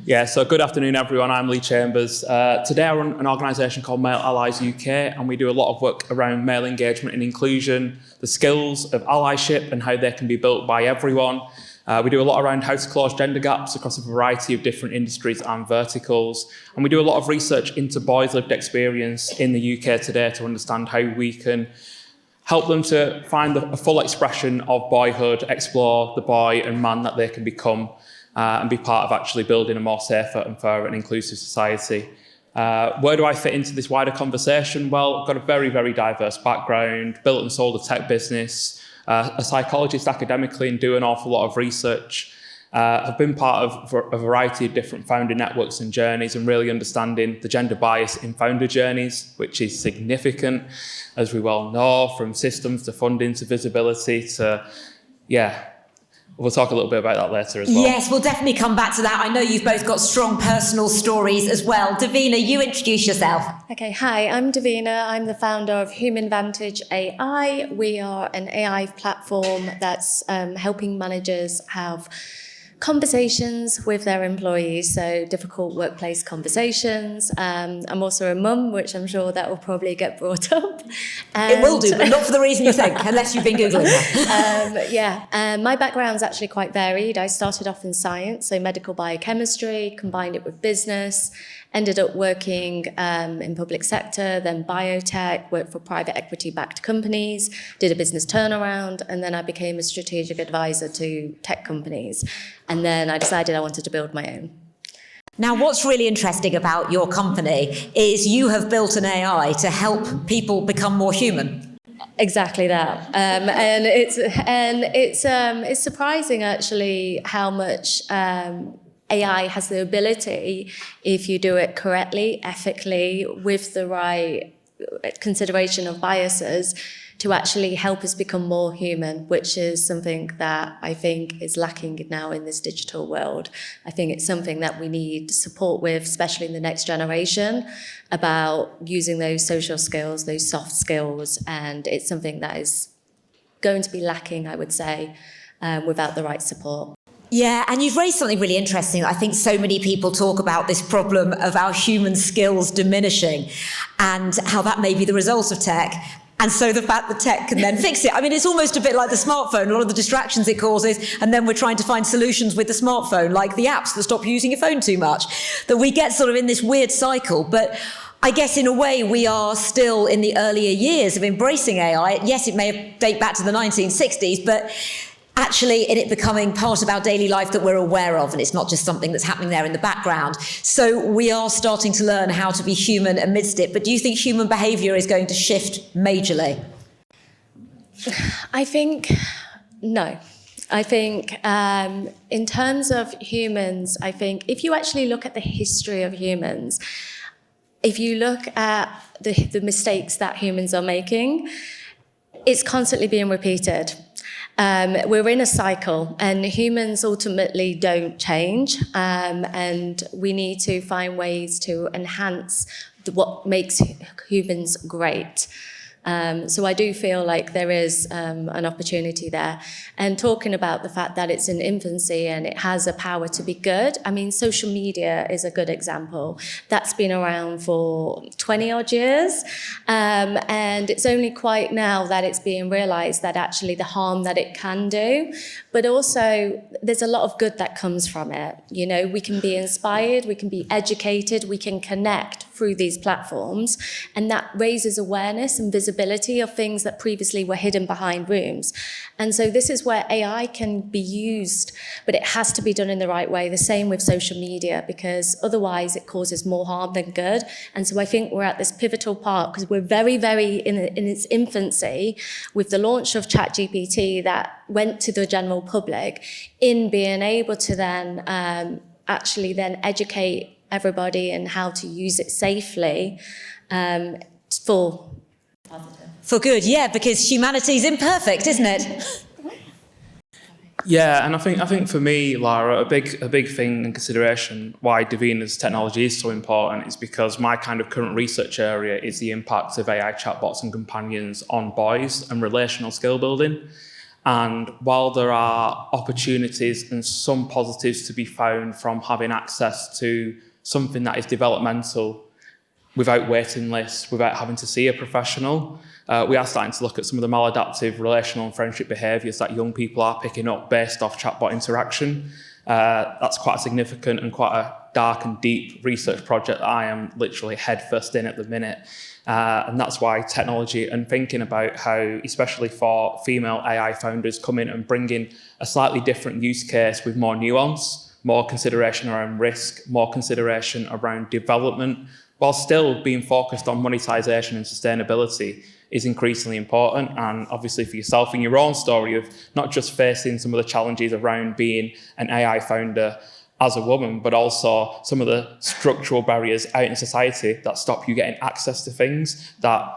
Yeah, so good afternoon, everyone. I'm Lee Chambers. Today I run an organisation called Male Allies UK, and we do a lot of work around male engagement and inclusion, the skills of allyship and how they can be built by everyone. We do a lot around how to close gender gaps across a variety of different industries and verticals. And we do a lot of research into boys' lived experience in the UK today to understand how we can help them to find a full expression of boyhood, explore the boy and man that they can become, and be part of actually building a more safer and fairer and inclusive society. Where do I fit into this wider conversation? Well, I've got a very, very diverse background, built and sold a tech business, a psychologist academically and do an awful lot of research. I've been part of a variety of different founder networks and journeys and really understanding the gender bias in founder journeys, which is significant, as we well know, from systems to funding to visibility to, we'll talk a little bit about that later as well. Yes, we'll definitely come back to that. I know you've both got strong personal stories as well. Davina, you introduce yourself. Okay, hi, I'm Davina. I'm the founder of Human Vantage AI. We are an AI platform that's helping managers have conversations with their employees, so difficult workplace conversations. I'm also a mum, which I'm sure that will probably get brought up. It will do, but not for the reason you think, unless you've been Googling that. My background's actually quite varied. I started off in science, so medical biochemistry, combined it with business, ended up working in public sector, then biotech, worked for private equity-backed companies, did a business turnaround, and then I became a strategic advisor to tech companies. And then I decided I wanted to build my own. Now, what's really interesting about your company is you have built an AI to help people become more human. Exactly that, and it's surprising actually how much AI has the ability, if you do it correctly, ethically, with the right consideration of biases, to actually help us become more human, which is something that I think is lacking now in this digital world. I think it's something that we need support with, especially in the next generation, about using those social skills, those soft skills, and it's something that is going to be lacking, I would say, without the right support. Yeah, and you've raised something really interesting. I think so many people talk about this problem of our human skills diminishing and how that may be the result of tech. And so the fact that tech can then fix it. I mean, it's almost a bit like the smartphone, a lot of the distractions it causes, and then we're trying to find solutions with the smartphone, like the apps that stop you using your phone too much, that we get sort of in this weird cycle. But I guess in a way we are still in the earlier years of embracing AI. Yes, it may date back to the 1960s, but actually in it becoming part of our daily life that we're aware of, and it's not just something that's happening there in the background. So we are starting to learn how to be human amidst it. But do you think human behaviour is going to shift majorly? I think no. I think in terms of humans, I think if you actually look at the history of humans, if you look at the mistakes that humans are making, it's constantly being repeated. We're in a cycle, and humans ultimately don't change, and we need to find ways to enhance what makes humans great. So I do feel like there is an opportunity there. And talking about the fact that it's in infancy and it has a power to be good, I mean, social media is a good example. That's been around for 20 odd years. And it's only quite now that it's being realized that actually the harm that it can do, but also there's a lot of good that comes from it. You know, we can be inspired, we can be educated, we can connect through these platforms, and that raises awareness and visibility of things that previously were hidden behind rooms. And so this is where AI can be used, but it has to be done in the right way. The same with social media, because otherwise it causes more harm than good. And so I think we're at this pivotal part, because we're very, very in its infancy with the launch of ChatGPT that went to the general public, in being able to then actually then educate everybody and how to use it safely for good, yeah, because humanity's imperfect, isn't it? Yeah, and I think for me, Lara, a big thing in consideration why Davina's technology is so important is because my kind of current research area is the impact of AI chatbots and companions on boys and relational skill building. And while there are opportunities and some positives to be found from having access to something that is developmental without waiting lists, without having to see a professional, we are starting to look at some of the maladaptive relational and friendship behaviours that young people are picking up based off chatbot interaction. That's quite a significant and quite a dark and deep research project that I am literally headfirst in at the minute. And that's why technology and thinking about how, especially for female AI founders, come in and bring in a slightly different use case with more nuance, more consideration around risk, more consideration around development, while still being focused on monetization and sustainability is increasingly important. And obviously for yourself in your own story of not just facing some of the challenges around being an AI founder as a woman, but also some of the structural barriers out in society that stop you getting access to things, that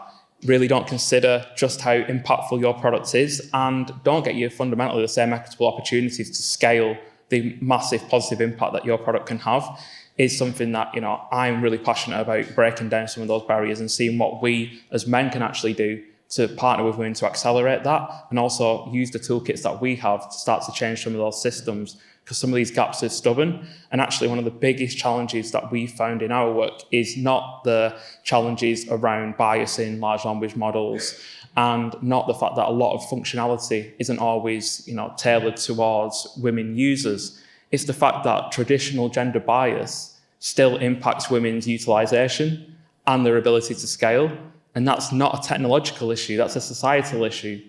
really don't consider just how impactful your product is and don't get you fundamentally the same equitable opportunities to scale the massive positive impact that your product can have, is something that, you know, I'm really passionate about, breaking down some of those barriers and seeing what we as men can actually do to partner with women to accelerate that, and also use the toolkits that we have to start to change some of those systems, because some of these gaps are stubborn. And actually one of the biggest challenges that we found in our work is not the challenges around bias in large language models, and not the fact that a lot of functionality isn't always, you know, tailored towards women users. It's the fact that traditional gender bias still impacts women's utilisation and their ability to scale. And that's not a technological issue, that's a societal issue.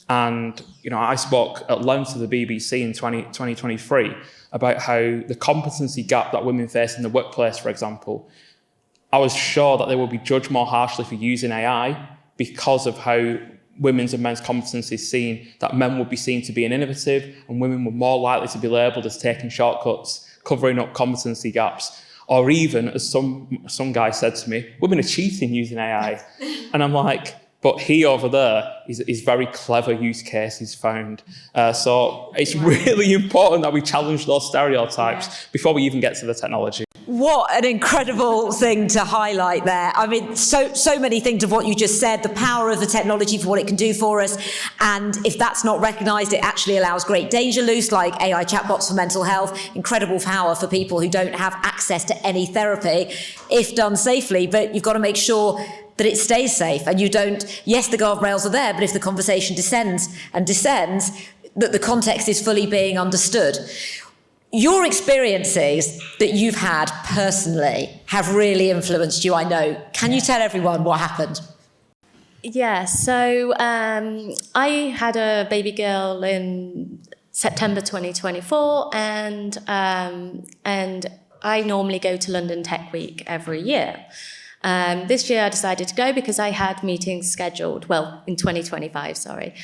And, you know, I spoke at length to the BBC in 2023 about how the competency gap that women face in the workplace, for example, I was sure that they would be judged more harshly for using AI because of how women's and men's competency is seen, that men would be seen to be innovative and women were more likely to be labelled as taking shortcuts, covering up competency gaps. Or even, as some guy said to me, women are cheating using AI. And I'm like, but he over there is very clever use cases found. So it's really important that we challenge those stereotypes before we even get to the technology. What an incredible thing to highlight there. I mean, so many things of what you just said, the power of the technology for what it can do for us. And if that's not recognised, it actually allows great danger loose, like AI chatbots for mental health, incredible power for people who don't have access to any therapy, if done safely. But you've got to make sure that it stays safe, and you don't, yes, the guardrails are there, but if the conversation descends, that the context is fully being understood. Your experiences that you've had personally have really influenced you, I know. Can you tell everyone what happened? Yeah, so I had a baby girl in September 2024, and I normally go to London Tech Week every year. This year I decided to go because I had meetings scheduled, well, in 2025, sorry.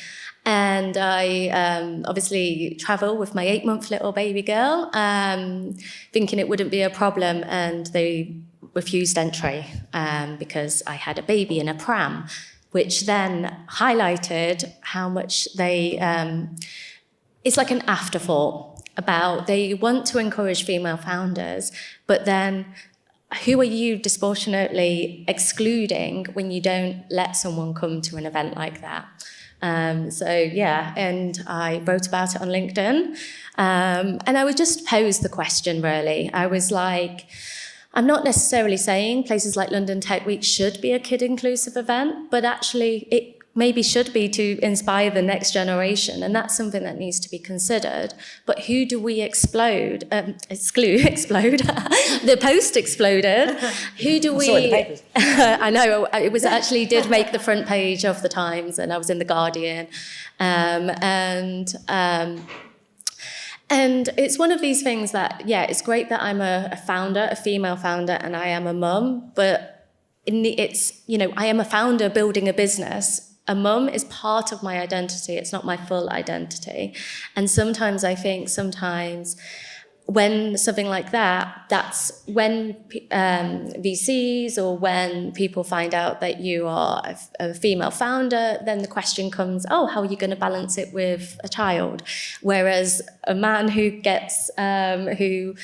And I obviously travel with my 8-month little baby girl, thinking it wouldn't be a problem, and they refused entry because I had a baby in a pram, which then highlighted how much they, it's like an afterthought about they want to encourage female founders, but then who are you disproportionately excluding when you don't let someone come to an event like that? So yeah, and I wrote about it on LinkedIn, and I would just pose the question, really. I was like, I'm not necessarily saying places like London Tech Week should be a kid-inclusive event, but actually it maybe should be to inspire the next generation, and that's something that needs to be considered. But who do we exclude? The post exploded. Who do we? Sorry, the papers. I know, it was actually did make the front page of the Times, and I was in the Guardian, and it's one of these things that, yeah, it's great that I'm a founder, a female founder, and I am a mum, but it's, you know, I am a founder building a business. A mum is part of my identity. It's not my full identity. And sometimes I think when something like that, that's when VCs or when people find out that you are a female founder, then the question comes, oh, how are you going to balance it with a child? Whereas a man who gets, who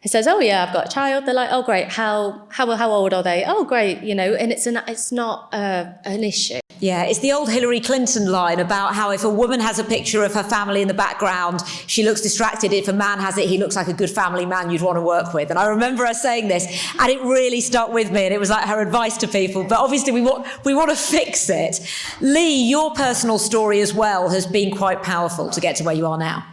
says, oh yeah, I've got a child. They're like, oh great, how old are they? Oh great, and it's not an issue. Yeah, it's the old Hillary Clinton line about how if a woman has a picture of her family in the background, she looks distracted. If a man has it, he looks like a good family man you'd want to work with. And I remember her saying this, and it really stuck with me, and it was like her advice to people. But obviously we want to fix it. Lee, your personal story as well has been quite powerful to get to where you are now.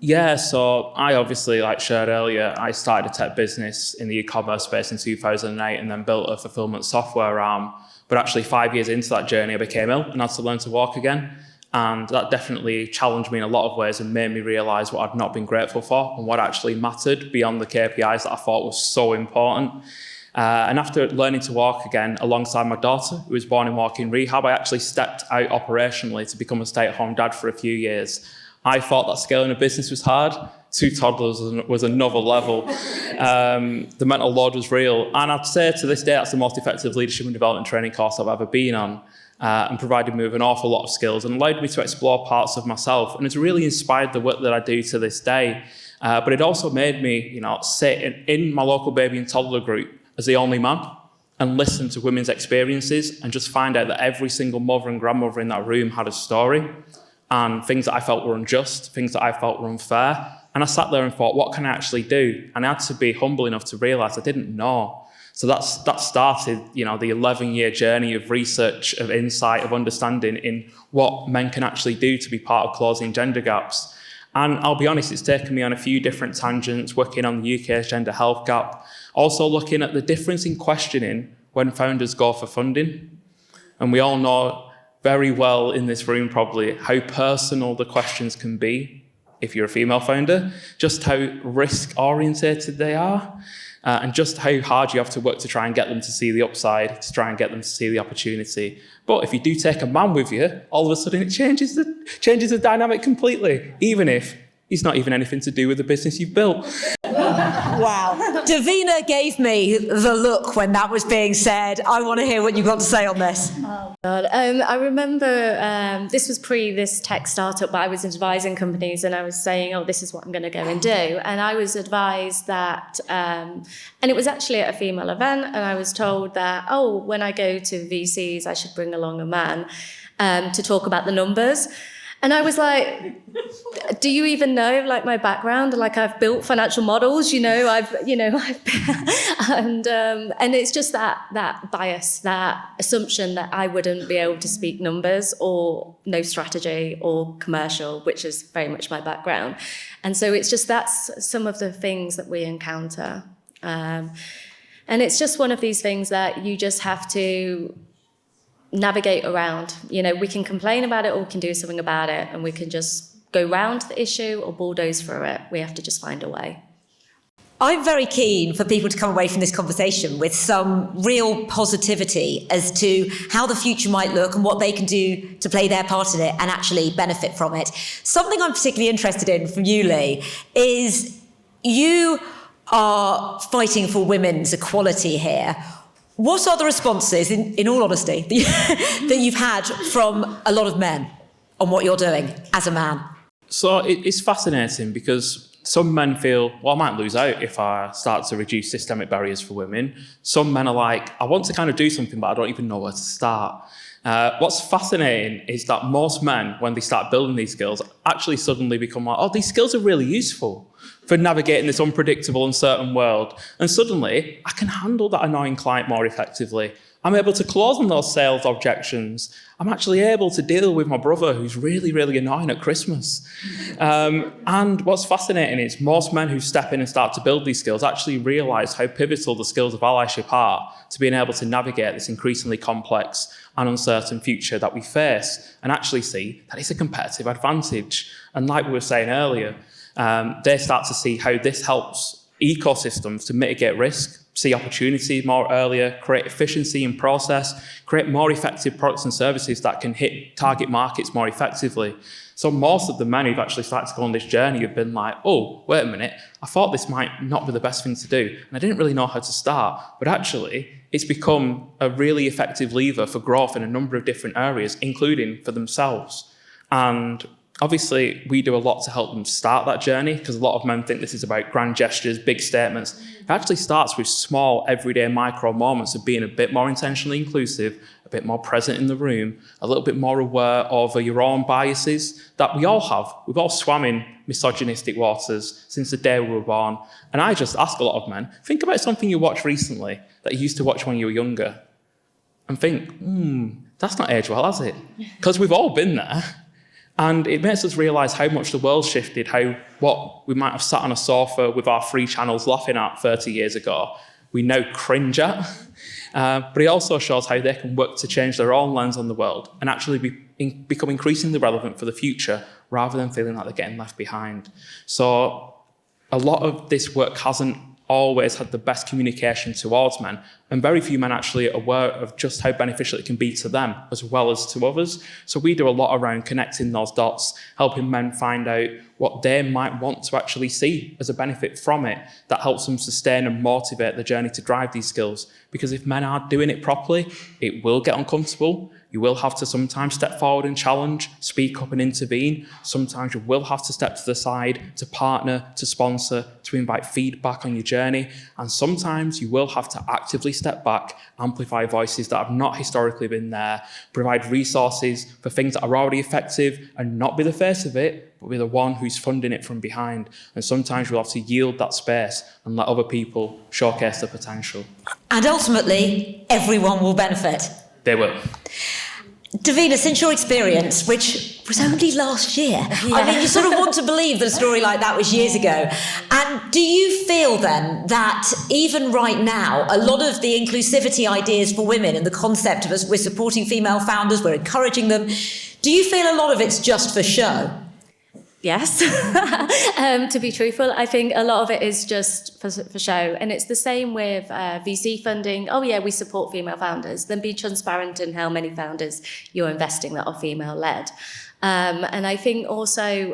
Yeah, so I obviously, like shared earlier, I started a tech business in the e-commerce space in 2008 and then built a fulfillment software arm. But actually 5 years into that journey, I became ill and had to learn to walk again. And that definitely challenged me in a lot of ways and made me realise what I'd not been grateful for and what actually mattered beyond the KPIs that I thought was so important. And after learning to walk again alongside my daughter, who was born in walk-in rehab, I actually stepped out operationally to become a stay-at-home dad for a few years. I thought that scaling a business was hard. 2 toddlers was another level. The mental load was real. And I'd say to this day, that's the most effective leadership and development training course I've ever been on, and provided me with an awful lot of skills and allowed me to explore parts of myself. And it's really inspired the work that I do to this day. But it also made me, sit in my local baby and toddler group as the only man and listen to women's experiences and just find out that every single mother and grandmother in that room had a story. And things that I felt were unjust, things that I felt were unfair. And I sat there and thought, what can I actually do? And I had to be humble enough to realise I didn't know. So that started, the 11-year journey of research, of insight, of understanding in what men can actually do to be part of closing gender gaps. And I'll be honest, it's taken me on a few different tangents, working on the UK's gender health gap, also looking at the difference in questioning when founders go for funding. And we all know very well in this room probably how personal the questions can be if you're a female founder, just how risk orientated they are, and just how hard you have to work to try and get them to see the upside, to try and get them to see the opportunity. But if you do take a man with you, all of a sudden it changes the dynamic completely, even if he's not even anything to do with the business you've built. Wow. Davina gave me the look when that was being said. I want to hear what you've got to say on this. Oh, God. I remember this was this tech startup, but I was advising companies and I was saying, this is what I'm going to go and do. And I was advised that, and it was actually at a female event, and I was told that, when I go to VCs, I should bring along a man to talk about the numbers. And I was like, do you even know my background? I've built financial models, and it's just that bias, that assumption that I wouldn't be able to speak numbers or know strategy or commercial, which is very much my background. And so that's some of the things that we encounter. And it's just one of these things that you just have to navigate around. We can complain about it or we can do something about it, and we can just go round the issue or bulldoze through it. We have to just find a way. I'm very keen for people to come away from this conversation with some real positivity as to how the future might look and what they can do to play their part in it and actually benefit from it. Something I'm particularly interested in from you, Lee, is you are fighting for women's equality here. What are the responses, in all honesty, that you've had from a lot of men on what you're doing as a man? So it's fascinating because some men feel, I might lose out if I start to reduce systemic barriers for women. Some men are like, I want to kind of do something, but I don't even know where to start. What's fascinating is that most men, when they start building these skills, actually suddenly become like, these skills are really useful for navigating this unpredictable, uncertain world. And suddenly, I can handle that annoying client more effectively. I'm able to close on those sales objections. I'm actually able to deal with my brother who's really, really annoying at Christmas. And what's fascinating is most men who step in and start to build these skills actually realise how pivotal the skills of allyship are to being able to navigate this increasingly complex and uncertain future that we face, and actually see that it's a competitive advantage. And like we were saying earlier, they start to see how this helps ecosystems to mitigate risk, see opportunity more earlier, create efficiency in process, create more effective products and services that can hit target markets more effectively. So most of the men who've actually started to go on this journey have been like, wait a minute, I thought this might not be the best thing to do, and I didn't really know how to start, but actually it's become a really effective lever for growth in a number of different areas, including for themselves. And obviously, we do a lot to help them start that journey, because a lot of men think this is about grand gestures, big statements. It actually starts with small, everyday micro moments of being a bit more intentionally inclusive, a bit more present in the room, a little bit more aware of your own biases that we all have. We've all swam in misogynistic waters since the day we were born. And I just ask a lot of men, think about something you watched recently that you used to watch when you were younger, and think, that's not aged well, has it? Because we've all been there. And it makes us realise how much the world's shifted, how what we might have sat on a sofa with our free channels laughing at 30 years ago, we now cringe at. But it also shows how they can work to change their own lens on the world and actually become increasingly relevant for the future, rather than feeling like they're getting left behind. So a lot of this work hasn't always had the best communication towards men, and very few men actually are aware of just how beneficial it can be to them as well as to others. So we do a lot around connecting those dots, helping men find out what they might want to actually see as a benefit from it that helps them sustain and motivate the journey to drive these skills. Because if men aren't doing it properly, it will get uncomfortable. You will have to sometimes step forward and challenge, speak up and intervene. Sometimes you will have to step to the side, to partner, to sponsor, to invite feedback on your journey. And sometimes you will have to actively step back, amplify voices that have not historically been there, provide resources for things that are already effective, and not be the face of it, but be the one who's funding it from behind. And sometimes you'll have to yield that space and let other people showcase their potential. And ultimately, everyone will benefit. They will. Davina, since your experience, which was only last year, I mean, you sort of want to believe that a story like that was years ago. And do you feel then that even right now, a lot of the inclusivity ideas for women and the concept of us, we're supporting female founders, we're encouraging them, do you feel a lot of it's just for show? Yes, to be truthful, I think a lot of it is just for show. And it's the same with VC funding. Oh yeah, we support female founders. Then be transparent in how many founders you're investing that are female-led. And I think also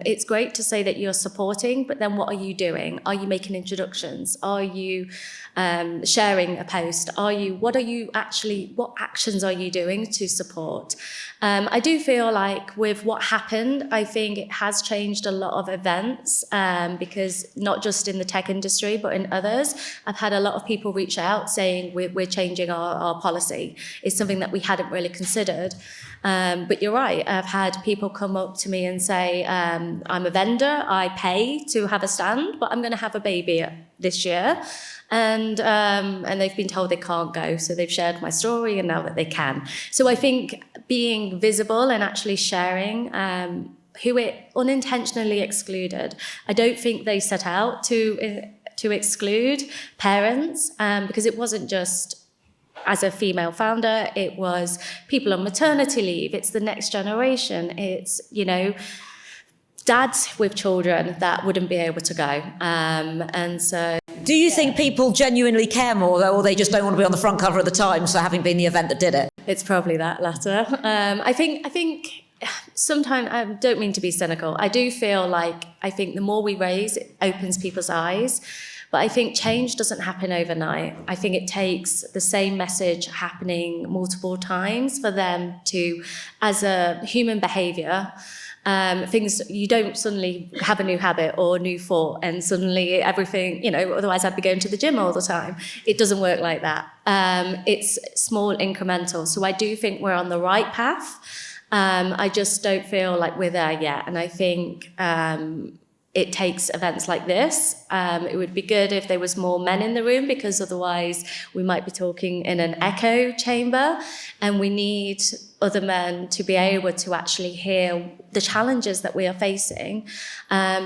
it's great to say that you're supporting, but then what are you doing? Are you making introductions? Are you sharing a post? What actions are you doing to support? I do feel like with what happened, I think it has changed a lot of events because not just in the tech industry, but in others, I've had a lot of people reach out saying we're changing our policy. It's something that we hadn't really considered. But you're right, I've had people come up to me and say, I'm a vendor, I pay to have a stand, but I'm going to have a baby this year. And they've been told they can't go, so they've shared my story and now that they can. So I think being visible and actually sharing who it unintentionally excluded. I don't think they set out to exclude parents because it wasn't just as a female founder, it was people on maternity leave, it's the next generation, it's, dads with children that wouldn't be able to go. And so... Do you think people genuinely care more, though, or they just don't want to be on the front cover of the Times for having been the event that did it? It's probably that latter. I think sometimes, I don't mean to be cynical, I do feel like I think the more we raise, it opens people's eyes. But I think change doesn't happen overnight. I think it takes the same message happening multiple times for them to, as a human behaviour, things, you don't suddenly have a new habit or a new thought and suddenly everything, otherwise I'd be going to the gym all the time. It doesn't work like that. It's small, incremental. So I do think we're on the right path. I just don't feel like we're there yet. And I think it takes events like this. It would be good if there was more men in the room because otherwise we might be talking in an echo chamber, and we need other men to be able to actually hear the challenges that we are facing,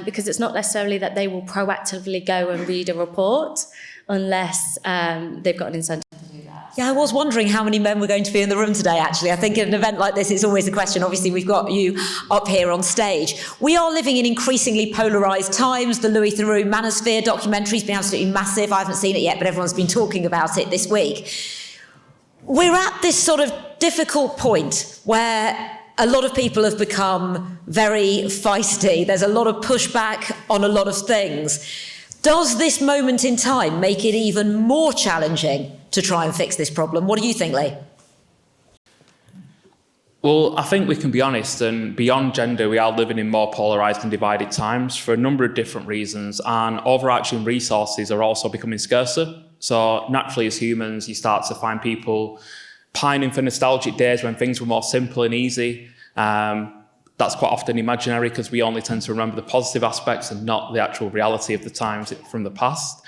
because it's not necessarily that they will proactively go and read a report unless they've got an incentive. Yeah, I was wondering how many men were going to be in the room today, actually. I think at an event like this, it's always a question. Obviously, we've got you up here on stage. We are living in increasingly polarised times. The Lewington Room Manosphere documentary's been absolutely massive. I haven't seen it yet, but everyone's been talking about it this week. We're at this sort of difficult point where a lot of people have become very feisty. There's a lot of pushback on a lot of things. Does this moment in time make it even more challenging to try and fix this problem? What do you think, Lee? Well, I think we can be honest, and beyond gender, we are living in more polarised and divided times for a number of different reasons, and overarching resources are also becoming scarcer. So naturally, as humans, you start to find people pining for nostalgic days when things were more simple and easy. That's quite often imaginary because we only tend to remember the positive aspects and not the actual reality of the times from the past.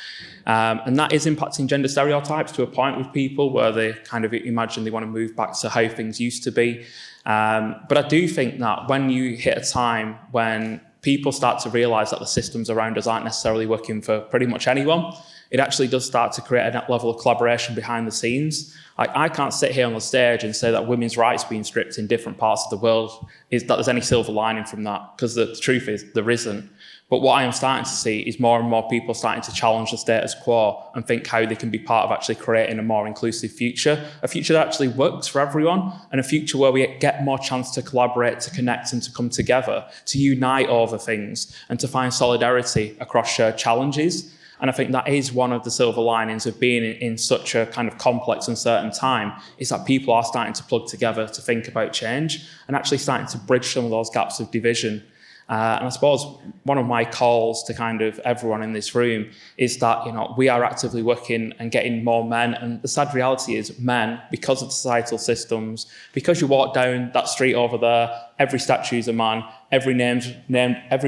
And that is impacting gender stereotypes to a point with people where they kind of imagine they want to move back to how things used to be. But I do think that when you hit a time when people start to realise that the systems around us aren't necessarily working for pretty much anyone, it actually does start to create a level of collaboration behind the scenes. I can't sit here on the stage and say that women's rights being stripped in different parts of the world is that there's any silver lining from that, because the truth is there isn't. But what I am starting to see is more and more people starting to challenge the status quo and think how they can be part of actually creating a more inclusive future, a future that actually works for everyone, and a future where we get more chance to collaborate, to connect and to come together, to unite over things and to find solidarity across shared challenges. And I think that is one of the silver linings of being in such a kind of complex, uncertain time, is that people are starting to plug together to think about change and actually starting to bridge some of those gaps of division. And I suppose one of my calls to kind of everyone in this room is that, we are actively working and getting more men. And the sad reality is men, because of societal systems, because you walk down that street over there, every statue is a man, every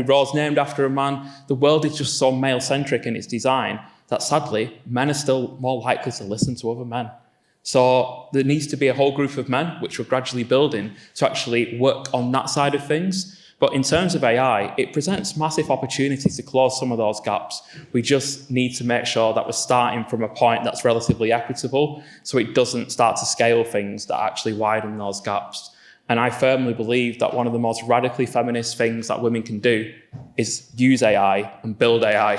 road's named after a man. The world is just so male-centric in its design that sadly, men are still more likely to listen to other men. So there needs to be a whole group of men, which we're gradually building, to actually work on that side of things. But in terms of AI, it presents massive opportunities to close some of those gaps. We just need to make sure that we're starting from a point that's relatively equitable, so it doesn't start to scale things that actually widen those gaps. And I firmly believe that one of the most radically feminist things that women can do is use AI and build AI,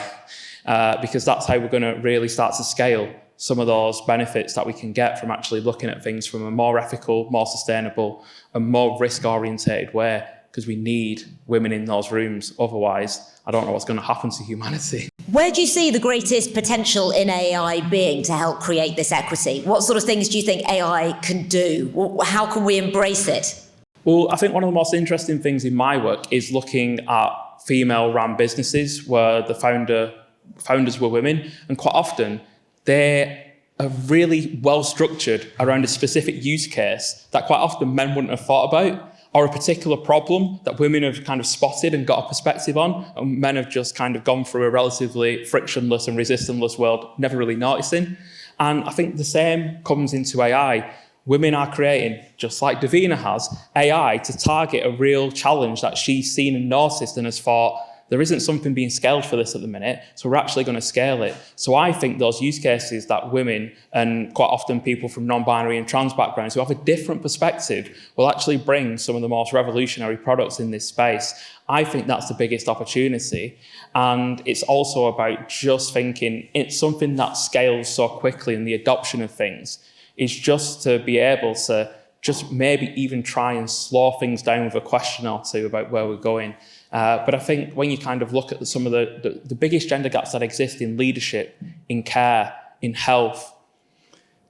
because that's how we're going to really start to scale some of those benefits that we can get from actually looking at things from a more ethical, more sustainable, and more risk-orientated way. Because we need women in those rooms. Otherwise, I don't know what's going to happen to humanity. Where do you see the greatest potential in AI being to help create this equity? What sort of things do you think AI can do? How can we embrace it? Well, I think one of the most interesting things in my work is looking at female-run businesses where the founders were women, and quite often they are really well structured around a specific use case that quite often men wouldn't have thought about, or a particular problem that women have kind of spotted and got a perspective on, and men have just kind of gone through a relatively frictionless and resistanceless world, never really noticing. And I think the same comes into AI. Women are creating, just like Davina has, AI to target a real challenge that she's seen and noticed and has thought, there isn't something being scaled for this at the minute, so we're actually going to scale it. So I think those use cases that women, and quite often people from non-binary and trans backgrounds who have a different perspective, will actually bring some of the most revolutionary products in this space. I think that's the biggest opportunity. And it's also about just thinking it's something that scales so quickly, and the adoption of things is just to be able to just maybe even try and slow things down with a question or two about where we're going. But I think when you kind of look at some of the biggest gender gaps that exist in leadership, in care, in health,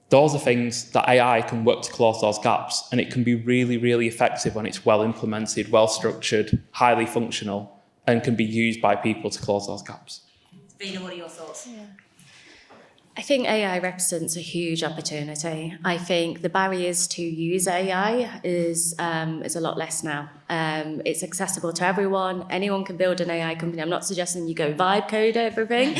those are things that AI can work to close those gaps, and it can be really, really effective when it's well implemented, well structured, highly functional, and can be used by people to close those gaps. Davina, what are your thoughts? Yeah. I think AI represents a huge opportunity. I think the barriers to use AI is a lot less now. It's accessible to everyone. Anyone can build an AI company. I'm not suggesting you go vibe code everything,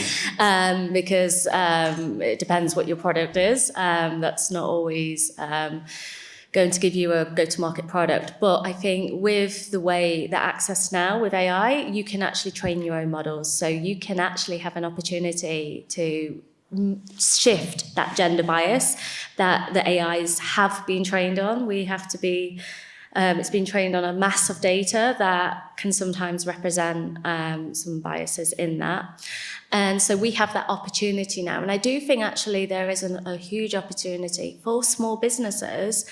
because it depends what your product is. That's not always going to give you a go-to-market product. But I think with the way the access now with AI, you can actually train your own models. So you can actually have an opportunity to shift that gender bias that the AIs have been trained on. We have to be, it's been trained on a mass of data that can sometimes represent some biases in that. And so we have that opportunity now. And I do think actually there is a huge opportunity for small businesses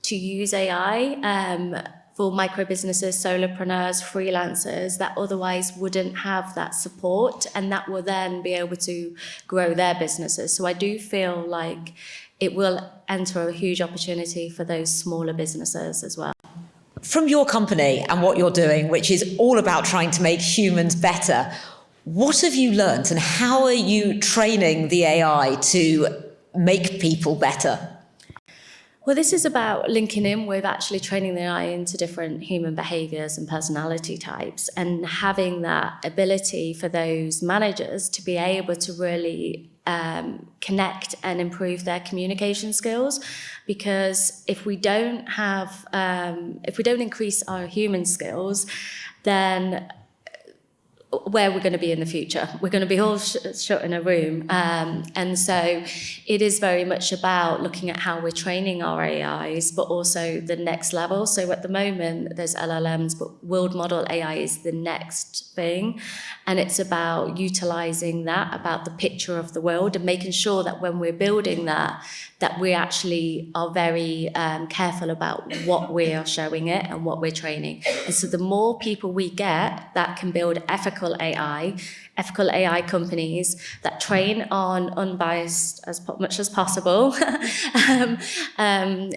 to use AI, for micro businesses, solopreneurs, freelancers that otherwise wouldn't have that support, and that will then be able to grow their businesses. So I do feel like it will enter a huge opportunity for those smaller businesses as well. From your company and what you're doing, which is all about trying to make humans better, what have you learned and how are you training the AI to make people better? Well, this is about linking in with actually training the AI into different human behaviours and personality types, and having that ability for those managers to be able to really connect and improve their communication skills. Because if we don't increase our human skills, then where we're going to be in the future. We're going to be all shut in a room. And so it is very much about looking at how we're training our AIs, but also the next level. So at the moment, there's LLMs, but world model AI is the next thing. And it's about utilizing that, about the picture of the world, and making sure that when we're building that we actually are very careful about what we are showing it and what we're training. And so the more people we get that can build ethical AI companies that train on unbiased as much as possible, then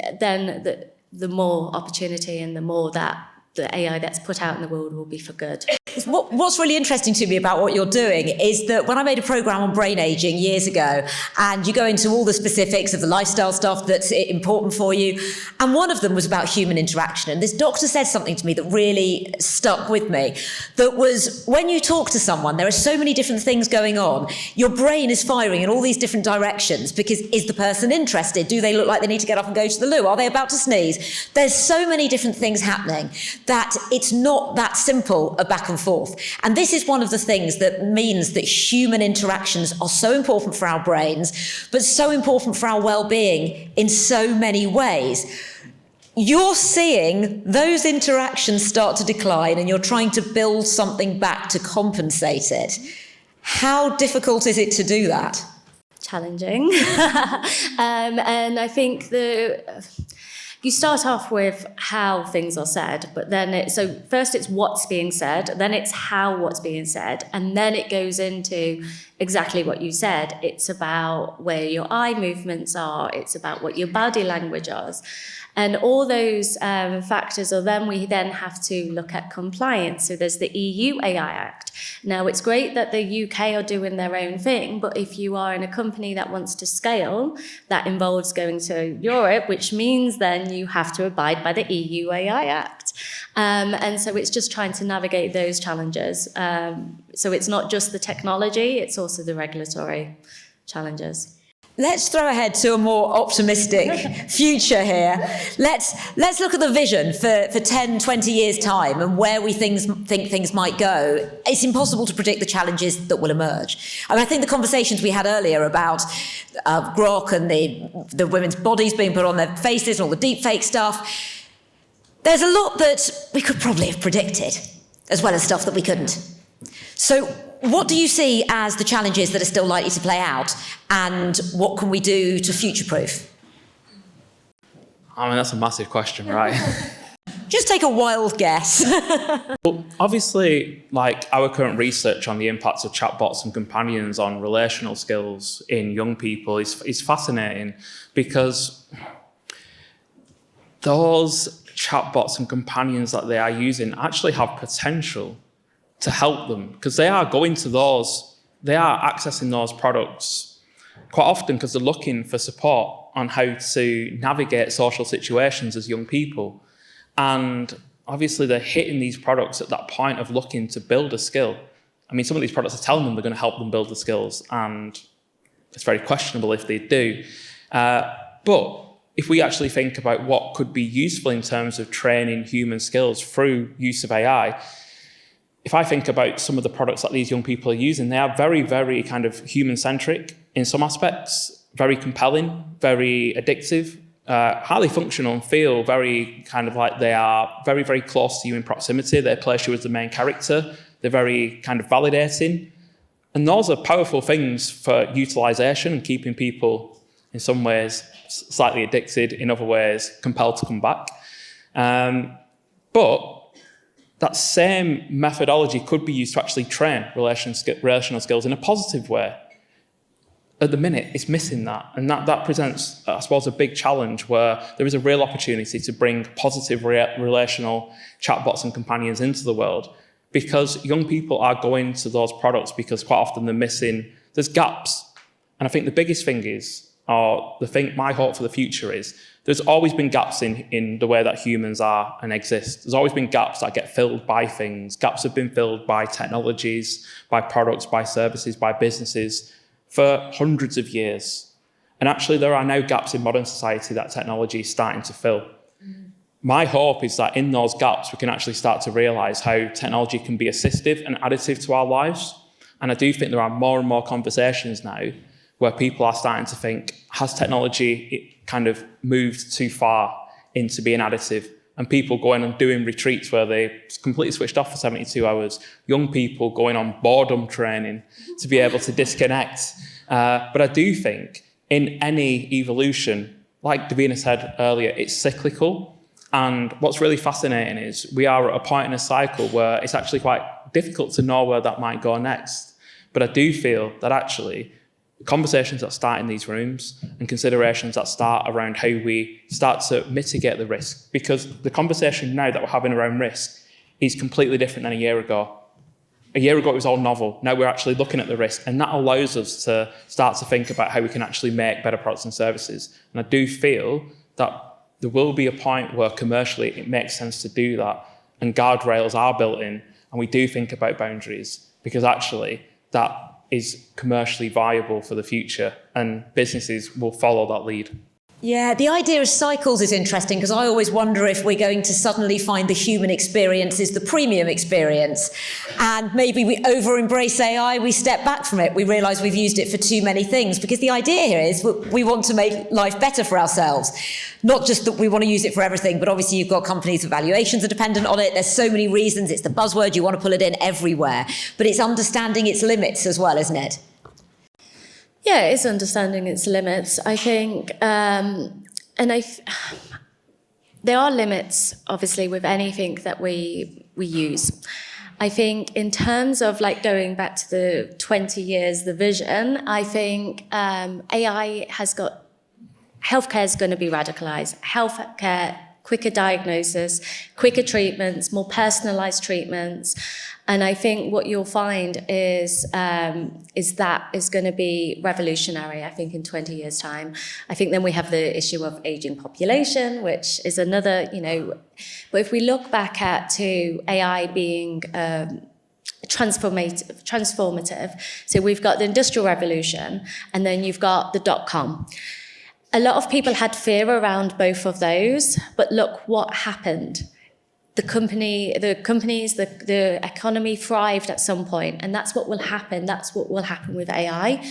the more opportunity and the more that the AI that's put out in the world will be for good. What's really interesting to me about what you're doing is that when I made a program on brain aging years ago, and you go into all the specifics of the lifestyle stuff that's important for you, and one of them was about human interaction. And this doctor said something to me that really stuck with me. That was, when you talk to someone, there are so many different things going on. Your brain is firing in all these different directions because is the person interested? Do they look like they need to get up and go to the loo? Are they about to sneeze? There's so many different things happening that it's not that simple a back and forth. And this is one of the things that means that human interactions are so important for our brains, but so important for our well-being in so many ways. You're seeing those interactions start to decline and you're trying to build something back to compensate it. How difficult is it to do that? Challenging. And I think you start off with how things are said, but then so first it's what's being said, then it's how what's being said, and then it goes into exactly what you said. It's about where your eye movements are, it's about what your body language is. And all those factors, or then we then have to look at compliance. So there's the EU AI Act. Now, it's great that the UK are doing their own thing, but if you are in a company that wants to scale, that involves going to Europe, which means then you have to abide by the EU AI Act. And so it's just trying to navigate those challenges. So it's not just the technology, it's also the regulatory challenges. Let's throw ahead to a more optimistic future here. Let's look at the vision for 10, 20 years' time and where we think things might go. It's impossible to predict the challenges that will emerge. I think the conversations we had earlier about Grok and the women's bodies being put on their faces and all the deep fake stuff, there's a lot that we could probably have predicted, as well as stuff that we couldn't. So what do you see as the challenges that are still likely to play out, and what can we do to future-proof? I mean, that's a massive question, right? Just take a wild guess. Well, obviously, like our current research on the impacts of chatbots and companions on relational skills in young people is fascinating, because those chatbots and companions that they are using actually have potential to help them, because they are accessing those products quite often because they're looking for support on how to navigate social situations as young people. And obviously they're hitting these products at that point of looking to build a skill. I mean, some of these products are telling them they're going to help them build the skills, and it's very questionable if they do. But if we actually think about what could be useful in terms of training human skills through use of AI, if I think about some of the products that these young people are using, they are very, very kind of human-centric in some aspects, very compelling, very addictive, highly functional, and feel very kind of like they are very, very close to you in proximity. They place you as the main character. They're very kind of validating. And those are powerful things for utilization and keeping people, in some ways, slightly addicted, in other ways, compelled to come back. But that same methodology could be used to actually train relational skills in a positive way. at the minute, it's missing that. And that presents, I suppose, a big challenge where there is a real opportunity to bring positive relational chatbots and companions into the world, because young people are going to those products because quite often there's gaps. And I think the biggest thing is, my hope for the future is, there's always been gaps in the way that humans are and exist. There's always been gaps that get filled by things. Gaps have been filled by technologies, by products, by services, by businesses for hundreds of years. And actually, there are now gaps in modern society that technology is starting to fill. My hope is that in those gaps, we can actually start to realise how technology can be assistive and additive to our lives. And I do think there are more and more conversations now where people are starting to think, has technology kind of moved too far into being additive? And people going and doing retreats where they completely switched off for 72 hours. Young people going on boredom training to be able to disconnect. But I do think in any evolution, like Davina said earlier, it's cyclical. And what's really fascinating is we are at a point in a cycle where it's actually quite difficult to know where that might go next. But I do feel that actually conversations that start in these rooms and considerations that start around how we start to mitigate the risk, because the conversation now that we're having around risk is completely different than a year ago. A year ago, it was all novel. Now we're actually looking at the risk, and that allows us to start to think about how we can actually make better products and services. And I do feel that there will be a point where commercially it makes sense to do that, and guardrails are built in, and we do think about boundaries, because actually that is commercially viable for the future, and businesses will follow that lead. Yeah, the idea of cycles is interesting, because I always wonder if we're going to suddenly find the human experience is the premium experience, and maybe we over-embrace AI, we step back from it, we realise we've used it for too many things, because the idea here is we want to make life better for ourselves. Not just that we want to use it for everything, but obviously you've got companies with valuations are dependent on it. There's so many reasons. It's the buzzword. You want to pull it in everywhere. But it's understanding its limits as well, isn't it? Yeah, it's understanding its limits, I think. There are limits, obviously, with anything that we use. I think in terms of like going back to the 20 years, the vision, I think AI has got, healthcare is going to be radicalized. Healthcare, quicker diagnosis, quicker treatments, more personalized treatments. And I think what you'll find is that is going to be revolutionary, I think, in 20 years' time. I think then we have the issue of aging population, which is another, but if we look back to AI being transformative, so we've got the Industrial Revolution, and then you've got the .com. A lot of people had fear around both of those, but look what happened. The economy thrived at some point, and that's what will happen. That's what will happen with AI.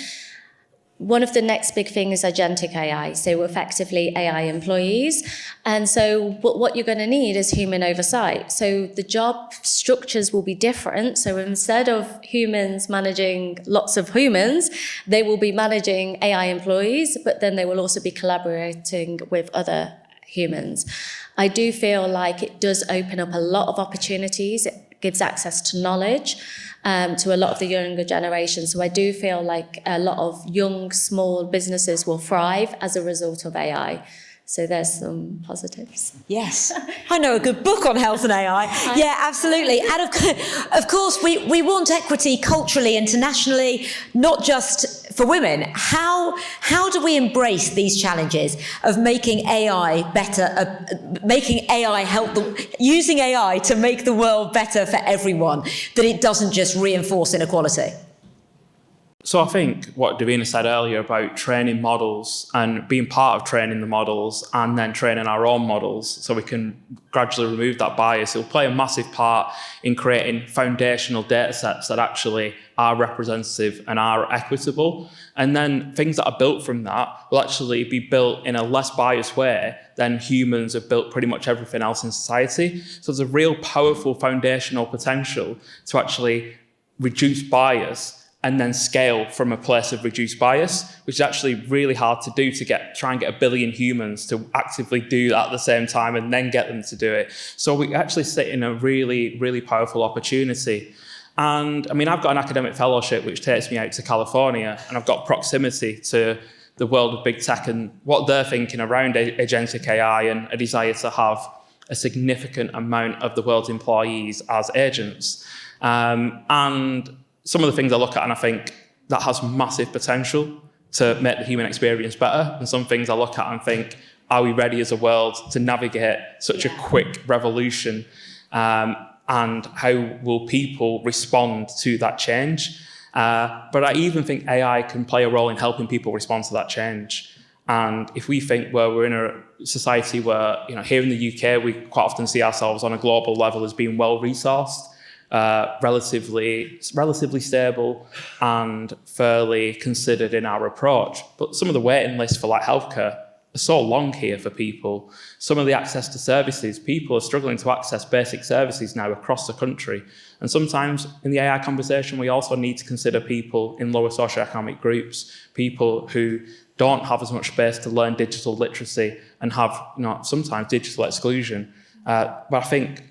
One of the next big things is agentic AI, so effectively AI employees. And so what you're going to need is human oversight. So the job structures will be different. So instead of humans managing lots of humans, they will be managing AI employees, but then they will also be collaborating with other humans. I do feel like it does open up a lot of opportunities. It gives access to knowledge to a lot of the younger generation. So I do feel like a lot of young, small businesses will thrive as a result of AI. So there's some positives. Yes. I know a good book on health and AI. Yeah, absolutely. And of course, we want equity culturally, internationally, not just for women. How do we embrace these challenges of making AI better, making AI using AI to make the world better for everyone, that it doesn't just reinforce inequality? So I think what Davina said earlier about training models and being part of training the models and then training our own models so we can gradually remove that bias, it will play a massive part in creating foundational data sets that actually are representative and are equitable. And then things that are built from that will actually be built in a less biased way than humans have built pretty much everything else in society. So there's a real powerful foundational potential to actually reduce bias and then scale from a place of reduced bias, which is actually really hard to do, to try and get 1 billion humans to actively do that at the same time and then get them to do it. So we actually sit in a really, really powerful opportunity. And I mean, I've got an academic fellowship which takes me out to California, and I've got proximity to the world of big tech and what they're thinking around agentic AI and a desire to have a significant amount of the world's employees as agents. And some of the things I look at and I think that has massive potential to make the human experience better. And some things I look at and think, are we ready as a world to navigate such a quick revolution? And how will people respond to that change? But I even think AI can play a role in helping people respond to that change. And if we think we're in a society where, here in the UK, we quite often see ourselves on a global level as being well-resourced, relatively stable and fairly considered in our approach. But some of the waiting lists for healthcare are so long here for people. Some of the access to services, people are struggling to access basic services now across the country. And sometimes in the AI conversation, we also need to consider people in lower socioeconomic groups, people who don't have as much space to learn digital literacy and have, sometimes digital exclusion. But I think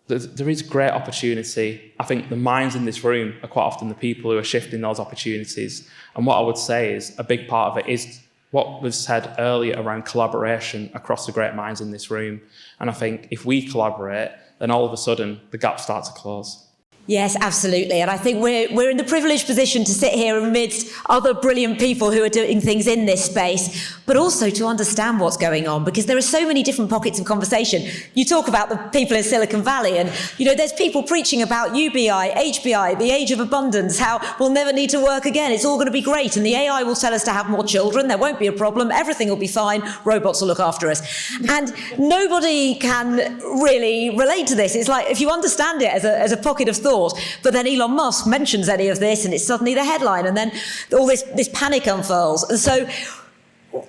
there is great opportunity. I think the minds in this room are quite often the people who are shifting those opportunities. And what I would say is a big part of it is what was said earlier around collaboration across the great minds in this room. And I think if we collaborate, then all of a sudden the gaps start to close. Yes, absolutely. And I think we're in the privileged position to sit here amidst other brilliant people who are doing things in this space, but also to understand what's going on, because there are so many different pockets of conversation. You talk about the people in Silicon Valley, and there's people preaching about UBI, HBI, the age of abundance, how we'll never need to work again. It's all going to be great. And the AI will tell us to have more children. There won't be a problem. Everything will be fine. Robots will look after us. And nobody can really relate to this. It's like, if you understand it as a pocket of thought, but then Elon Musk mentions any of this and it's suddenly the headline, and then all this panic unfurls. And so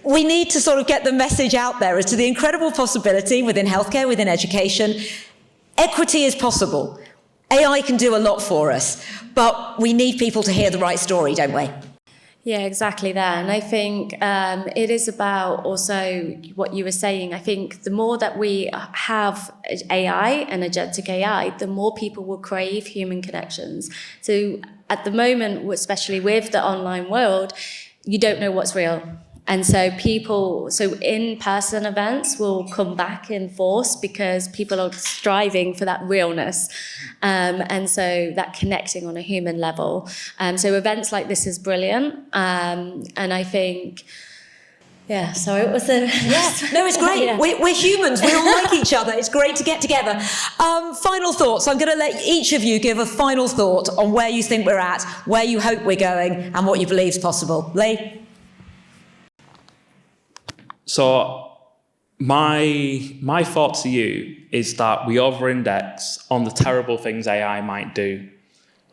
we need to sort of get the message out there as to the incredible possibility within healthcare, within education. Equity is possible. AI can do a lot for us, but we need people to hear the right story, don't we? Yeah, exactly that. And I think it is about also what you were saying. I think the more that we have AI and agentic AI, the more people will crave human connections. So at the moment, especially with the online world, you don't know what's real. And so in-person events will come back in force because people are striving for that realness. And so that connecting on a human level. So events like this is brilliant. And I think, sorry, what was the... Yeah, no, it's great. Yeah. We're humans. We all like each other. It's great to get together. Final thoughts. I'm going to let each of you give a final thought on where you think we're at, where you hope we're going, and what you believe is possible. Lee? So my thought to you is that we over-index on the terrible things AI might do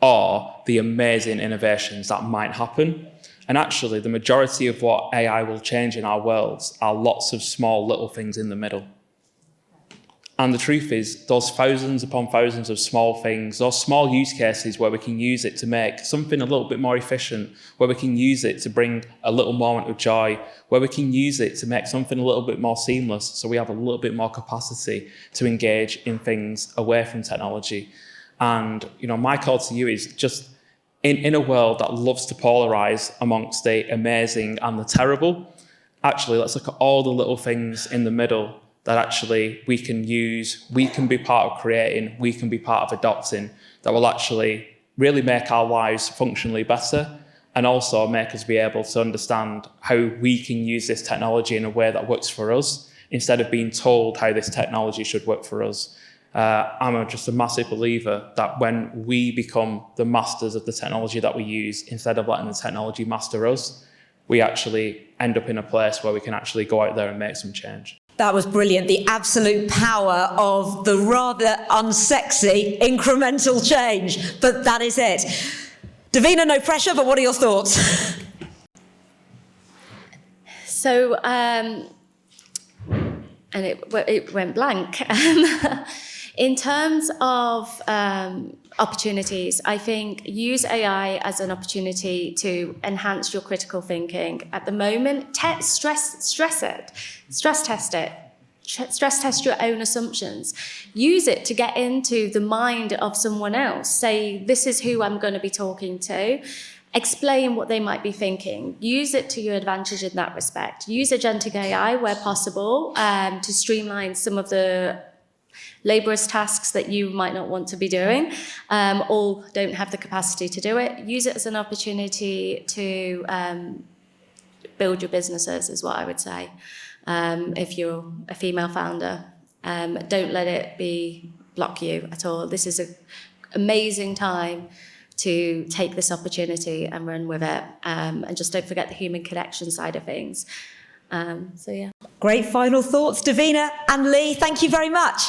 or the amazing innovations that might happen. And actually, the majority of what AI will change in our worlds are lots of small little things in the middle. And the truth is, those thousands upon thousands of small things, those small use cases where we can use it to make something a little bit more efficient, where we can use it to bring a little moment of joy, where we can use it to make something a little bit more seamless so we have a little bit more capacity to engage in things away from technology. And, my call to you is just in a world that loves to polarize amongst the amazing and the terrible, actually, let's look at all the little things in the middle that actually we can use, we can be part of creating, we can be part of adopting, that will actually really make our lives functionally better and also make us be able to understand how we can use this technology in a way that works for us instead of being told how this technology should work for us. I'm just a massive believer that when we become the masters of the technology that we use, instead of letting the technology master us, we actually end up in a place where we can actually go out there and make some change. That was brilliant. The absolute power of the rather unsexy incremental change. But that is it. Davina, no pressure, but what are your thoughts? So, and it went blank. In terms of opportunities, I think use AI as an opportunity to enhance your critical thinking. At the moment, stress test it, stress test your own assumptions. Use it to get into the mind of someone else. Say, this is who I'm going to be talking to. Explain what they might be thinking. Use it to your advantage in that respect. Use agentic AI where possible to streamline some of the laborious tasks that you might not want to be doing or don't have the capacity to do it. Use it as an opportunity to build your businesses, is what I would say. If you're a female founder, don't let it block you at all. This is an amazing time to take this opportunity and run with it. And just don't forget the human connection side of things. So yeah. Great final thoughts, Davina and Lee. Thank you very much.